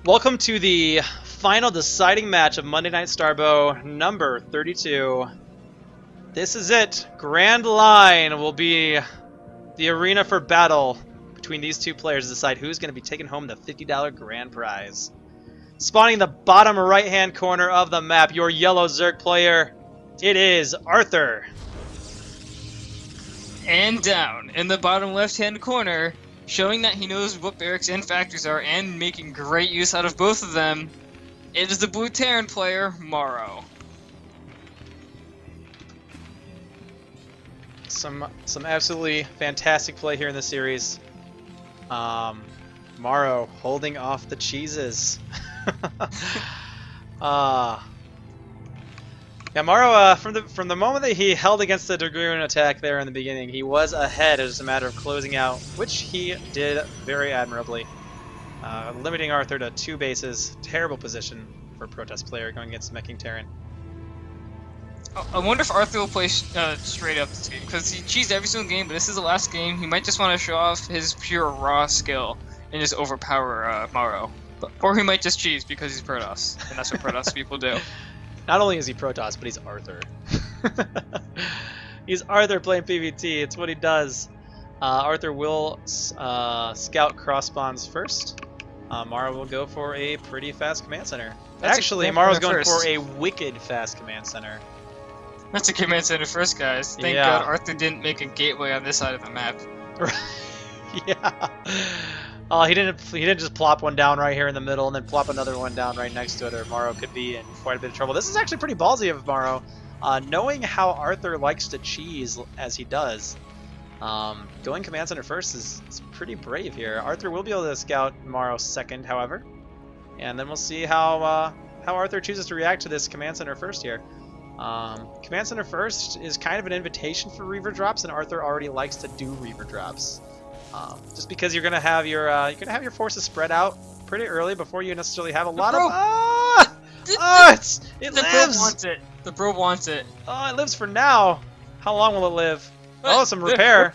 Welcome to the final deciding match of Monday Night Starbow number 32. This is it. Grand Line will be the arena for battle between these two players to decide who's going to be taking home the $50 grand prize. Spawning the bottom right-hand corner of the map, your yellow Zerg player, it is Arthur. And down in the bottom left-hand corner, showing that he knows what barracks and factories are and making great use out of both of them, it is the blue Terran player, MorroW. Some absolutely fantastic play here in the series. MorroW holding off the cheeses. Yeah, MorroW, from the moment that he held against the Dragoon attack there in the beginning, he was ahead. It was a matter of closing out, which he did very admirably. Limiting Arthur to 2 bases. Terrible position for a Protest player going against Meching Terran. I wonder if Arthur will play straight up this game, because he cheesed every single game, but this is the last game. He might just want to show off his pure raw skill and just overpower MorroW. Or he might just cheese because he's Protoss, and that's what Protoss people do. Not only is he Protoss, but he's Arthur. He's Arthur playing PvT. It's what he does. Arthur will scout cross spawns first. MorroW will go for a pretty fast command center. Actually, MorroW's going for a wicked fast command center. That's a command center first, guys. Thank God Arthur didn't make a gateway on this side of the map. Yeah. He didn't just plop one down right here in the middle and then plop another one down right next to it, or MorroW could be in quite a bit of trouble. This is actually pretty ballsy of MorroW, knowing how Arthur likes to cheese as he does. Going command center first is pretty brave here. Arthur will be able to scout MorroW second, however, and then we'll see how Arthur chooses to react to this command center first here. Command center first is kind of an invitation for Reaver drops, and Arthur already likes to do Reaver drops. Just because you're gonna have your forces spread out pretty early before you necessarily have a lot of. It lives. Probe wants it. The probe wants it. Oh, it lives for now. How long will it live? Oh, some repair.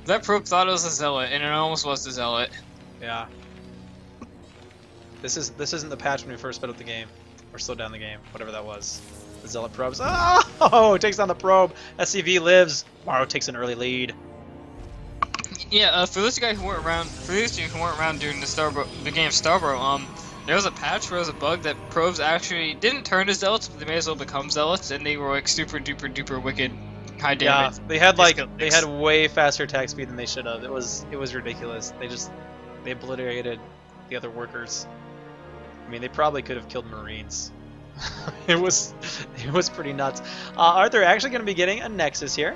That probe thought it was a zealot, and it almost was the zealot. Yeah. This isn't the patch when we first put up the game, or slowed down the game, whatever that was. The zealot probes. Oh, it takes down the probe. SCV lives. MorroW takes an early lead. Yeah, for those guys who weren't around, during the game of Starbow, there was a patch where there was a bug that probes actually didn't turn to zealots, but they may as well become zealots, and they were like super duper wicked high damage. Yeah, they had way faster attack speed than they should have. It was ridiculous. They obliterated the other workers. I mean, they probably could have killed Marines. it was pretty nuts. Arthur actually going to be getting a Nexus here.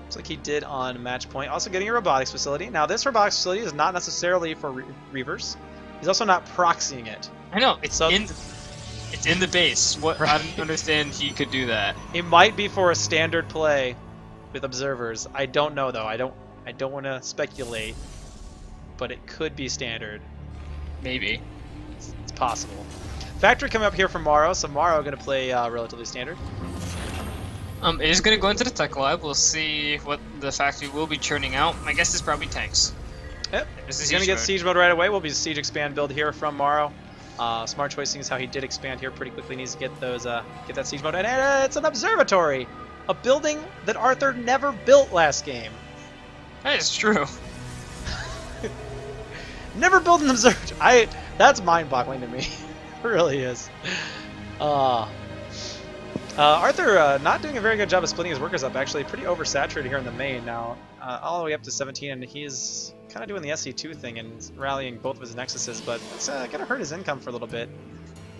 Looks like he did on match point. Also getting a robotics facility. Now this robotics facility is not necessarily for Reavers. He's also not proxying it. I know, it's in the base. What I don't understand he could do that. It might be for a standard play with observers. I don't know though. I don't want to speculate, but it could be standard. Maybe. It's possible. Factory coming up here from MorroW, so MorroW going to play relatively standard. It is going to go into the tech lab. We'll see what the factory will be churning out. My guess is probably tanks. Yep. He's going to get siege mode right away. Will be a siege expand build here from MorroW. Smart choicing is how he did expand here pretty quickly. Needs to get those get that siege mode, and it's an observatory, a building that Arthur never built last game. That is true. Never built an observatory. That's mind-boggling to me. It really is. Arthur not doing a very good job of splitting his workers up, actually. Pretty oversaturated here in the main now. All the way up to 17, and he's kind of doing the SC2 thing and rallying both of his Nexuses, but it's going to hurt his income for a little bit.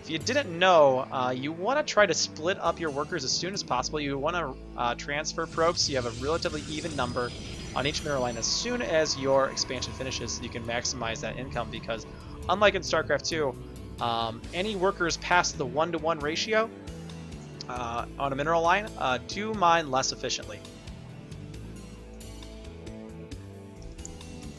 If you didn't know, you want to try to split up your workers as soon as possible. You want to transfer probes so you have a relatively even number on each mineral line as soon as your expansion finishes, so you can maximize that income, because unlike in StarCraft 2, any workers past the 1-to-1 ratio on a mineral line do mine less efficiently.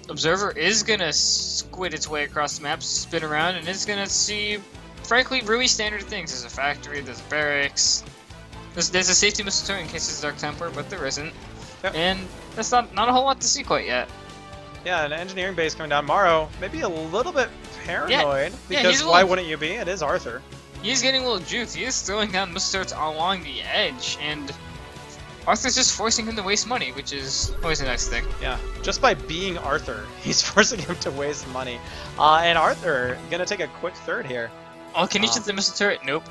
Observer is going to squid its way across the map, spin around, and it's going to see, frankly, really standard things. There's a factory, there's barracks, there's a safety missile turret in case it's Dark Temper, but there isn't. Yep. And that's not a whole lot to see quite yet. Yeah, an engineering base coming down. MorroW maybe a little bit paranoid Yeah, because he's a why little- wouldn't you be? It is Arthur. He's getting a little juked. He is throwing down missile turrets along the edge, and Arthur's just forcing him to waste money, which is always a nice thing. Yeah, just by being Arthur, he's forcing him to waste money. And Arthur gonna take a quick third here. Oh, can he shoot the missile turret? Nope.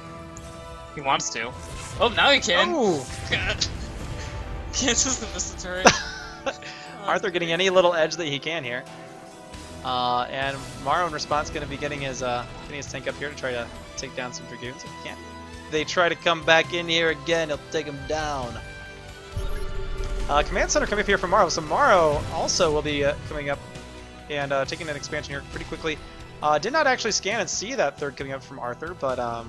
He wants to. Oh, now he can. Oh, Cancels the missile turret. Arthur getting any little edge that he can here. And MorroW in response going to be getting his tank up here to try to take down some Dragoons if he can. They try to come back in here again, he'll take them down. Command Center coming up here from MorroW. So MorroW also will be coming up and taking an expansion here pretty quickly. Did not actually scan and see that third coming up from Arthur, but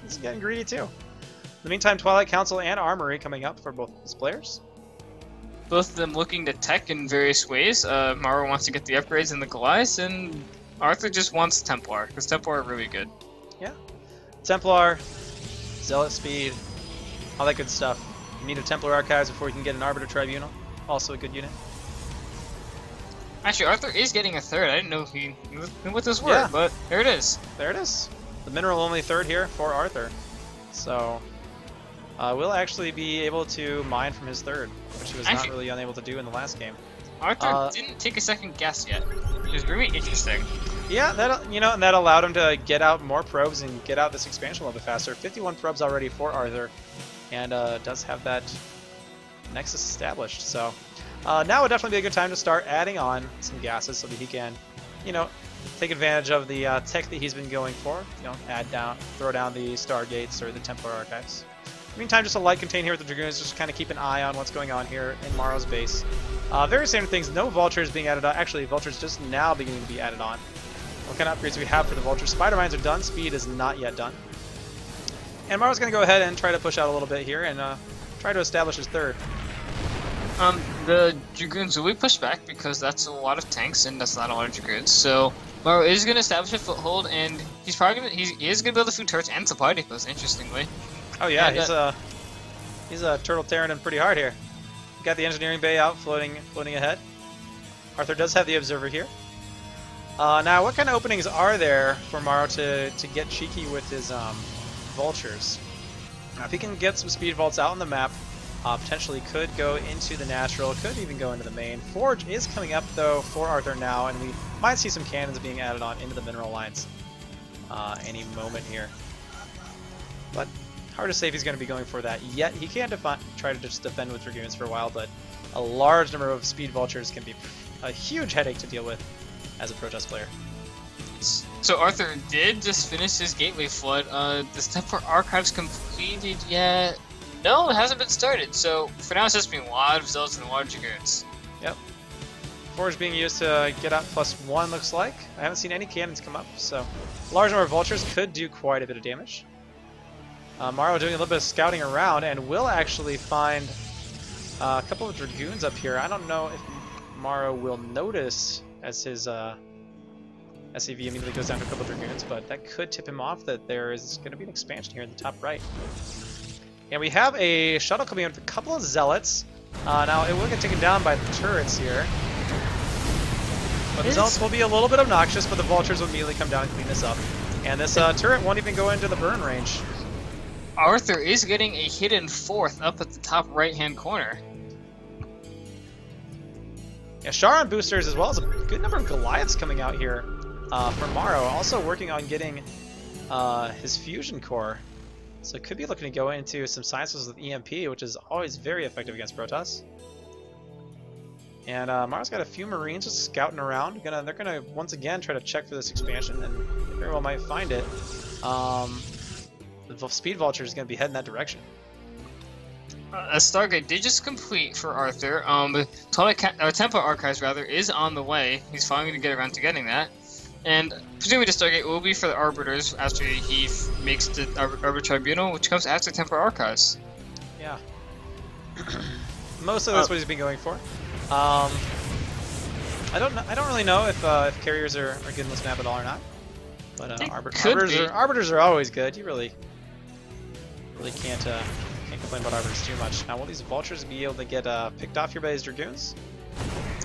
he's getting greedy too. In the meantime, Twilight Council and Armory coming up for both his players. Both of them looking to tech in various ways. MorroW wants to get the upgrades and the Goliaths, and Arthur just wants Templar, because Templar are really good. Yeah. Templar, Zealot Speed, all that good stuff. You need a Templar Archives before you can get an Arbiter Tribunal. Also a good unit. Actually, Arthur is getting a third. I didn't know he knew what those were, Yeah. but there it is. There it is. The mineral only third here for Arthur. So we'll actually be able to mine from his third, which he was not really unable to do in the last game. Arthur didn't take a second guess yet, which is really interesting. Yeah, that and that allowed him to get out more probes and get out this expansion a little bit faster. 51 probes already for Arthur, and does have that nexus established. So now would definitely be a good time to start adding on some gases so that he can, take advantage of the tech that he's been going for. Throw down the Stargates or the Templar Archives. Meantime, just a light contain here with the Dragoons, just kind of keep an eye on what's going on here in MorroW's base. Very standard things, no Vultures being added on. Actually, Vultures just now beginning to be added on. What kind of upgrades do we have for the Vultures? Spider Mines are done, Speed is not yet done. And MorroW's going to go ahead and try to push out a little bit here and try to establish his third. The Dragoons will be pushed back because that's a lot of tanks and that's not a lot of Dragoons. So MorroW is going to establish a foothold, and he's probably he is going to build a few turrets and supply depots. Interestingly. Oh yeah, he's a turtle tearing him pretty hard here. Got the engineering bay out, floating ahead. Arthur does have the observer here. Now, what kind of openings are there for MorroW to get cheeky with his vultures? Now, if he can get some speed vaults out on the map, potentially could go into the natural, could even go into the main. Forge is coming up though for Arthur now, and we might see some cannons being added on into the mineral lines any moment here. But hard to say if he's going to be going for that yet. He can try to just defend with Dragoons for a while, but a large number of speed vultures can be a huge headache to deal with as a Protest player. So Arthur did just finish his Gateway Flood. The Templar Archives completed yet? No, it hasn't been started. So for now, it's just been a lot of Zealots and a lot of Dragoons. Yep. Forge being used to get out +1 looks like. I haven't seen any cannons come up, so large number of vultures could do quite a bit of damage. MorroW doing a little bit of scouting around, and will actually find a couple of Dragoons up here. I don't know if MorroW will notice as his SCV immediately goes down to a couple of Dragoons, but that could tip him off that there is going to be an expansion here in the top right. And we have a shuttle coming in with a couple of Zealots. Now, it will get taken down by the turrets here. But the Zealots will be a little bit obnoxious, but the Vultures will immediately come down and clean this up. And this turret won't even go into the burn range. Arthur is getting a hidden fourth up at the top right-hand corner. Yeah, Charon boosters as well as a good number of Goliaths coming out here for MorroW. Also working on getting his fusion core. So could be looking to go into some sciences with EMP, which is always very effective against Protoss. And MorroW's got a few Marines just scouting around. They're gonna once again try to check for this expansion, and very well might find it. The Speed Vulture is going to be heading that direction. A Stargate did just complete for Arthur. The Templar Archives is on the way. He's finally going to get around to getting that. And presumably the Stargate will be for the Arbiters after he makes the Arbiter Tribunal, which comes after Templar Archives. Yeah. Most of that's what he's been going for. I don't really know if carriers are good in this map at all or not. But arbiters are always good. You really can't complain about Arbiters too much. Now, will these Vultures be able to get picked off here by his Dragoons?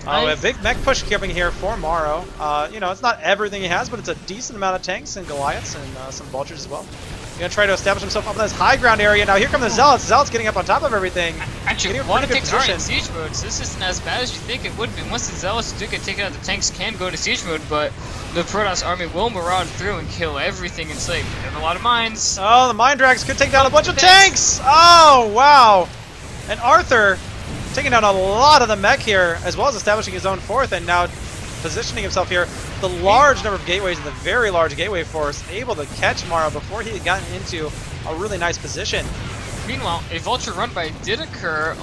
Oh, a big mech push coming here for MorroW. You know, it's not everything he has, but it's a decent amount of tanks and Goliaths and some vultures as well. He's gonna try to establish himself up in this high ground area. Now here come the Zealots. Zealots getting up on top of everything. Actually, a lot of tanks are in siege mode, so this isn't as bad as you think it would be. Once the Zealots do get taken out, the tanks can go to siege mode, but the Protoss army will maraud through and kill everything in sight. They have a lot of mines. Oh, the mine drags could take down a bunch of tanks. Oh, wow. And Arthur taking down a lot of the mech here, as well as establishing his own fourth, and now positioning himself here. The large number of gateways and the very large gateway force able to catch MorroW before he had gotten into a really nice position. Meanwhile, a vulture run by did occur.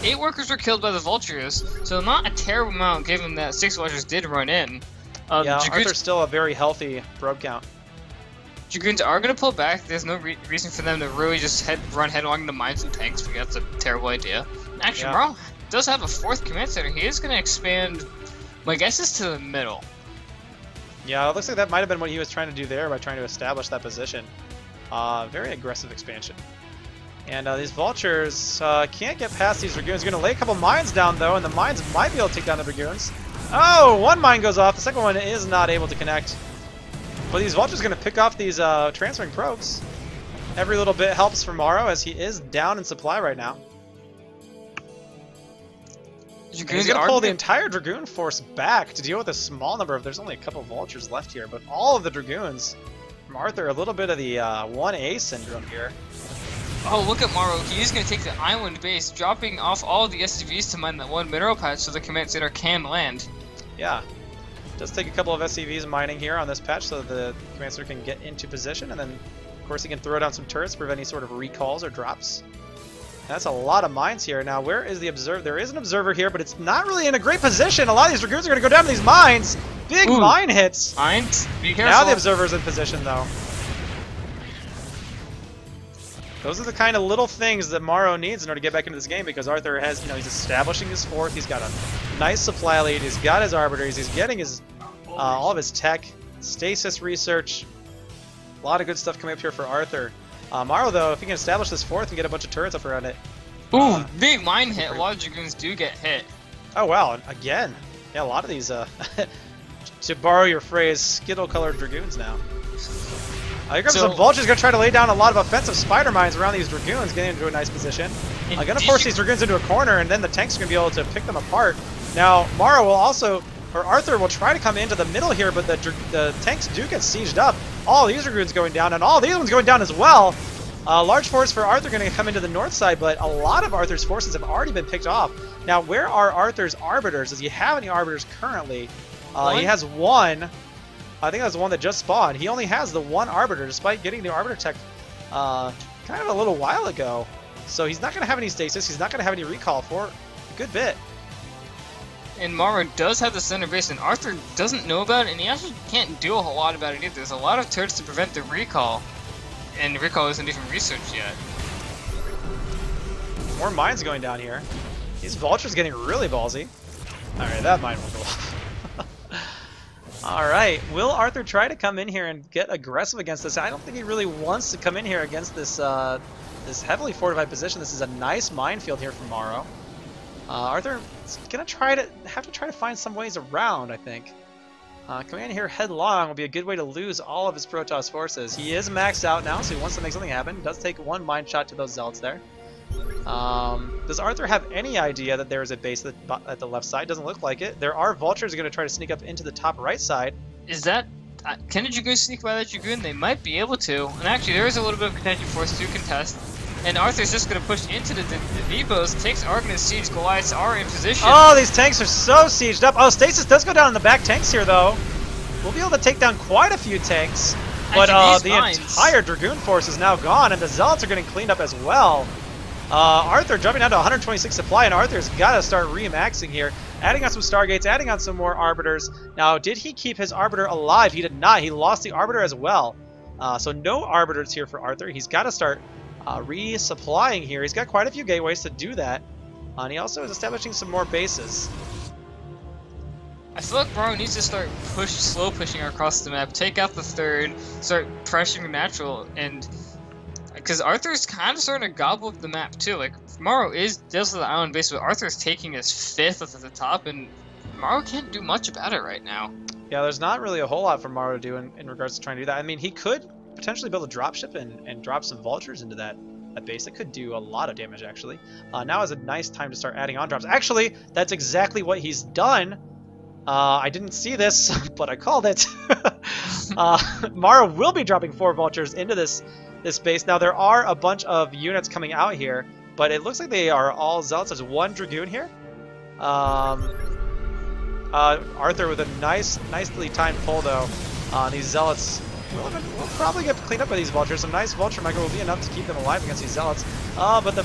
8 workers were killed by the vultures, so not a terrible amount given that 6 vultures did run in. Yeah, Arthur's still a very healthy probe count. Dragoons are going to pull back. There's no reason for them to really just run headlong into mines and tanks, because that's a terrible idea. Actually, MorroW does have a 4th command center. He is going to expand, my guess is to the middle. Yeah, it looks like that might have been what he was trying to do there by trying to establish that position. Very aggressive expansion. And these vultures can't get past these Dragoons. Going to lay a couple mines down, though, and the mines might be able to take down the Dragoons. Oh, one mine goes off. The second one is not able to connect. But these vultures are going to pick off these transferring probes. Every little bit helps for MorroW, as he is down in supply right now. He's going to pull the entire Dragoon force back to deal with a small number of... There's only a couple vultures left here, but all of the Dragoons from Arthur, a little bit of the 1A syndrome here. Oh, look at MorroW. He is going to take the island base, dropping off all of the SCVs to mine that one mineral patch so the command center can land. Yeah. Does take a couple of SCVs mining here on this patch so that the command center can get into position, and then, of course, he can throw down some turrets to prevent any sort of recalls or drops. That's a lot of mines here. Now, where is the observer? There is an observer here, but it's not really in a great position. A lot of these Dragoons are going to go down to these mines. Big mine hits. Mines? Be careful. Now the observer's in position, though. Those are the kind of little things that MorroW needs in order to get back into this game, because Arthur has, you know, he's establishing his fourth. He's got a nice supply lead. He's got his arbiters. He's getting his all of his tech, stasis research. A lot of good stuff coming up here for Arthur. MorroW, though, if he can establish this fourth and get a bunch of turrets up around it. Ooh, big mine hit. A lot of Dragoons do get hit. Oh, wow. And again. Yeah, a lot of these, to borrow your phrase, skittle-colored Dragoons now. Here comes some vultures, going to try to lay down a lot of offensive spider mines around these Dragoons, getting into a nice position. Going to force these Dragoons into a corner, and then the tanks are going to be able to pick them apart. Now, MorroW will also, or Arthur will try to come into the middle here, but the tanks do get sieged up. All these Dragoons going down, and all these ones going down as well. Large force for Arthur going to come into the north side, but a lot of Arthur's forces have already been picked off. Now, where are Arthur's arbiters? Does he have any arbiters currently? He has one. I think that's the one that just spawned. He only has the one arbiter, despite getting the arbiter tech kind of a little while ago. So he's not going to have any stasis. He's not going to have any recall for a good bit. And MorroW does have the center base, and Arthur doesn't know about it, and he actually can't do a whole lot about it either. There's a lot of turrets to prevent the recall, and the recall isn't even researched yet. More mines going down here. These vultures getting really ballsy. Alright, that mine will go off. Alright, will Arthur try to come in here and get aggressive against this? I don't think he really wants to come in here against this this heavily fortified position. This is a nice minefield here from MorroW. Arthur is gonna have to try to find some ways around, I think. Coming in here headlong will be a good way to lose all of his Protoss forces. He is maxed out now, so he wants to make something happen. He does take one mine shot to those Zealots there. Does Arthur have any idea that there is a base at the left side? Doesn't look like it. There are vultures going to try to sneak up into the top right side. Is that... can the Dragoon sneak by that Dragoon? They might be able to. And actually, there is a little bit of contention force to contest. And Arthur's just going to push into the depots, takes Argon and Siege. Goliaths are in position. Oh, these tanks are so sieged up. Oh, stasis does go down in the back tanks here, though. We'll be able to take down quite a few tanks. But the entire Dragoon force is now gone, and the Zealots are getting cleaned up as well. Arthur jumping down to 126 supply, and Arthur's got to start re-maxing here. Adding on some Stargates, adding on some more Arbiters. Now, did he keep his Arbiter alive? He did not. He lost the Arbiter as well. So no Arbiters here for Arthur. He's got to start resupplying here. He's got quite a few gateways to do that. And he also is establishing some more bases. I feel like MorroW needs to start slow pushing across the map, take out the third, start pressuring natural, and... because Arthur's kind of starting to gobble up the map too. Like, MorroW does the island base, but Arthur's taking his 5th at the top, and MorroW can't do much about it right now. Yeah, there's not really a whole lot for MorroW to do in regards to trying to do that. I mean, he could potentially build a dropship and drop some vultures into that base. That could do a lot of damage, actually. Now is a nice time to start adding on drops. Actually, that's exactly what he's done. I didn't see this, but I called it. MorroW will be dropping 4 vultures into this base. Now, there are a bunch of units coming out here, but it looks like they are all zealots. There's 1 dragoon here. Arthur with a nicely timed pull, though. These zealots will probably get cleaned up by these vultures. Some nice vulture micro will be enough to keep them alive against these zealots. But the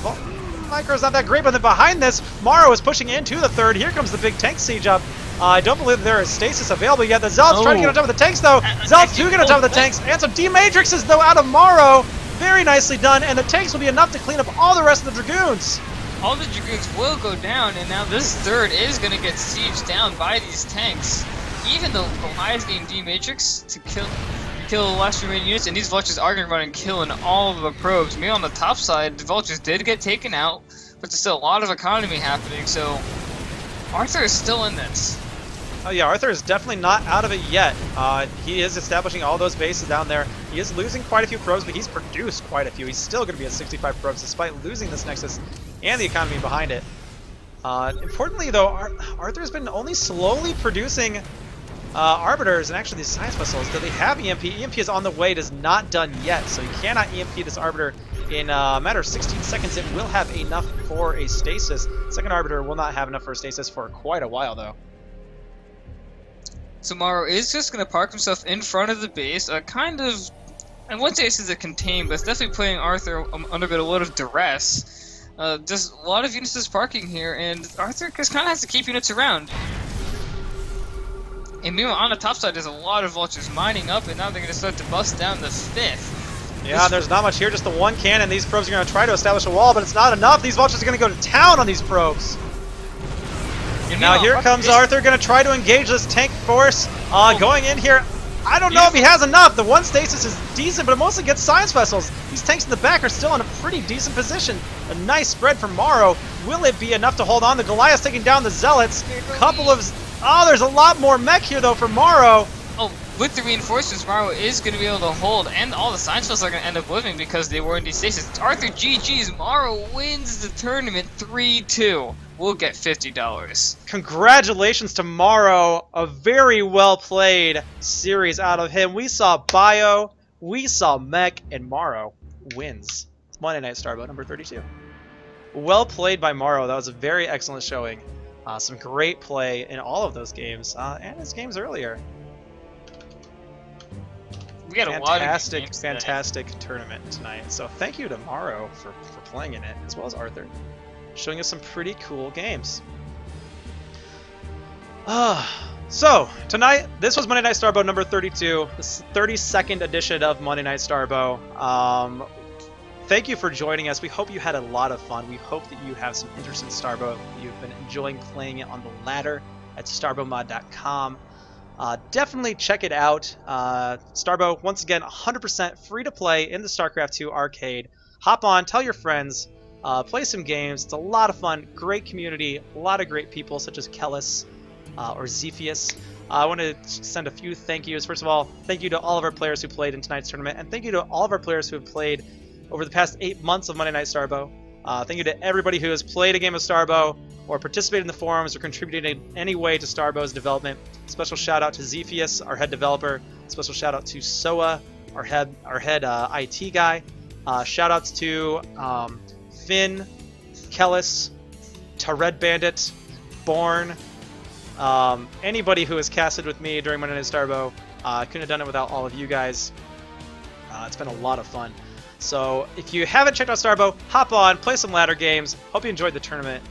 micro's not that great. But then behind this, MorroW is pushing into the 3rd. Here comes the big tank siege up. I don't believe there is stasis available yet. The zealots trying to get on top of the tanks, though. Zealots do get on top of the tanks. And some D-matrixes, though, out of MorroW. Very nicely done. And the tanks will be enough to clean up all the rest of the dragoons. All the dragoons will go down, and now this 3rd is going to get sieged down by these tanks. Even the highest game D-matrix to kill the last remaining units, and these vultures are going to run and killing all of the probes. Maybe on the top side, the vultures did get taken out, but there's still a lot of economy happening, so Arthur is still in this. Oh yeah, Arthur is definitely not out of it yet. He is establishing all those bases down there. He is losing quite a few probes, but he's produced quite a few. He's still going to be at 65 probes despite losing this Nexus and the economy behind it. Importantly, though, Arthur's been only slowly producing Arbiters and actually these science vessels. Do they have EMP? EMP is on the way. It is not done yet, so you cannot EMP this Arbiter in a matter of 16 seconds. It will have enough for a stasis. Second Arbiter will not have enough for a stasis for quite a while, though. So MorroW is just going to park himself in front of the base, kind of, I wouldn't say this is a contain, but it's definitely putting Arthur under a lot of duress. Just a lot of units just parking here, and Arthur just kind of has to keep units around. And meanwhile, on the top side, there's a lot of vultures mining up, and now they're going to start to bust down the 5th. Yeah, there's not much here, just the 1 cannon. These probes are going to try to establish a wall, but it's not enough. These vultures are going to go to town on these probes. And now here comes Arthur, going to try to engage this tank force. Going in here, I don't know if he has enough. The 1 stasis is decent, but it mostly gets science vessels. These tanks in the back are still in a pretty decent position. A nice spread from MorroW. Will it be enough to hold on? The Goliath's taking down the Zealots. Couple of... Oh, there's a lot more mech here, though, for MorroW. Oh, with the reinforcements, MorroW is going to be able to hold, and all the science vessels are going to end up living because they were in these stasis. It's Arthur GG's. MorroW wins the tournament 3-2. We'll get $50. Congratulations to MorroW. A very well played series out of him. We saw Bio, we saw Mech, and MorroW wins. It's Monday Night Starboat number 32. Well played by MorroW. That was a very excellent showing. Some great play in all of those games, and his games earlier. We had a lot of fantastic tournament tonight. So thank you to MorroW for playing in it, as well as Arthur, showing us some pretty cool games. So tonight, this was Monday Night Starboat number 32, the 32nd edition of Monday Night Starboat. Thank you for joining us. We hope you had a lot of fun. We hope that you have some interest in Starboat. You've been enjoying playing it on the ladder at starboatmod.com. Definitely check it out. Starboat, once again, 100% free to play in the StarCraft 2 arcade. Hop on, tell your friends, play some games. It's a lot of fun, great community, a lot of great people such as Kellis or Zephius. I want to send a few thank yous. First of all, thank you to all of our players who played in tonight's tournament, and thank you to all of our players who have played over the past 8 months of Monday Night Starboat. Thank you to everybody who has played a game of Starboat or participated in the forums or contributed in any way to Starboat's development. Special shout out to Zephius, our head developer. Special shout out to Soa, our head IT guy. Shout outs to Finn, Kellis, to Red Bandit, Born, anybody who has casted with me during Monday Night Starboat. Couldn't have done it without all of you guys. It's been a lot of fun. So if you haven't checked out Starboat, hop on, play some ladder games. Hope you enjoyed the tournament.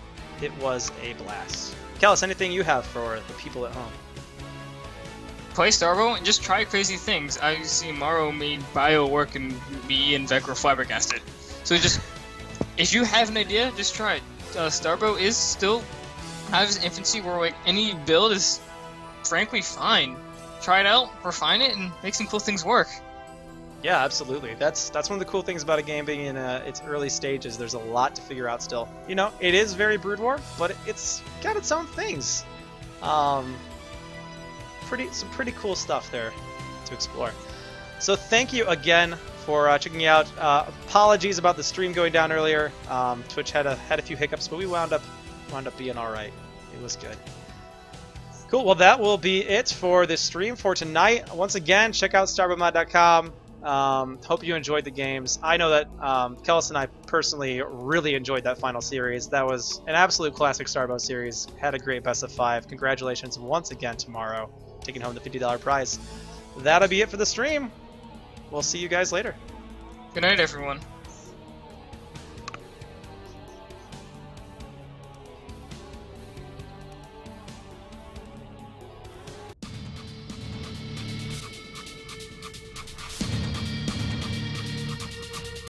It was a blast. Kellis, anything you have for the people at home? Play Starboat and just try crazy things. I see MorroW made Bio work and me and Vecro flabbergasted. So just, if you have an idea, just try it. Starboat is still out of its infancy where like any build is frankly fine. Try it out, refine it, and make some cool things work. Yeah, absolutely. That's one of the cool things about a game being in its early stages. There's a lot to figure out still. You know, it is very Brood War, but it's got its own things. Some pretty cool stuff there to explore. So thank you again for checking me out. Apologies about the stream going down earlier. Twitch had a few hiccups, but we wound up being all right. It was good. Cool. Well, that will be it for this stream for tonight. Once again, check out starboatmod.com. Hope you enjoyed the games. I know that Kellis and I personally really enjoyed that final series. That was an absolute classic Starboat series. Had a great best of 5. Congratulations once again to MorroW, taking home the $50 prize. That'll be it for the stream. We'll see you guys later. Good night, everyone.